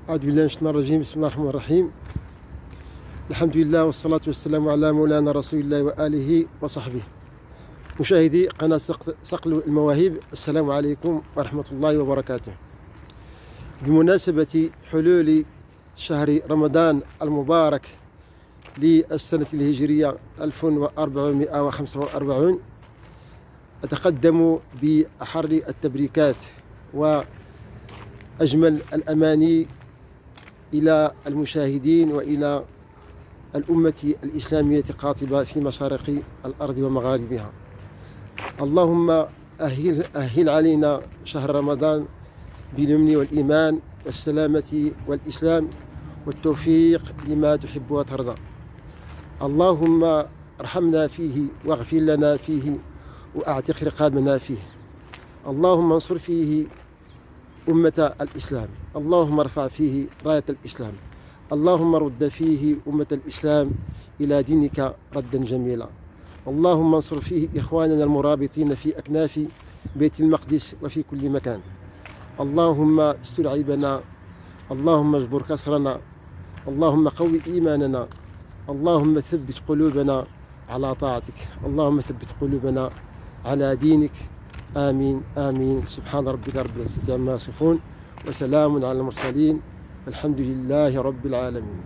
أعوذ بالله من الشيطان الرجيم. بسم الله الرحمن الرحيم. الحمد لله والصلاة والسلام على مولانا رسول الله وآله وصحبه. مشاهدي قناة صقل المواهب، السلام عليكم ورحمة الله وبركاته. بمناسبة حلول شهر رمضان المبارك للسنة الهجرية 1445 أتقدم بأحر التبريكات وأجمل الأماني إلى المشاهدين وإلى الأمة الإسلامية قاطبة في مشارق الأرض ومغاربها. اللهم أهل علينا شهر رمضان باليمن والإيمان والسلامة والإسلام والتوفيق لما تحب وترضى. اللهم ارحمنا فيه واغفر لنا فيه وأعتق رقابنا فيه. اللهم انصر فيه أمة الإسلام. اللهم ارفع فيه راية الإسلام. اللهم رد فيه أمة الإسلام إلى دينك ردا جميلا. اللهم انصر فيه إخواننا المرابطين في أكناف بيت المقدس وفي كل مكان. اللهم استر عيبنا، اللهم اجبر كسرنا، اللهم قوي إيماننا، اللهم ثبت قلوبنا على طاعتك، اللهم ثبت قلوبنا على دينك. آمين آمين. سبحان ربك رب العزة عما يصفون وسلام على المرسلين والحمد لله رب العالمين.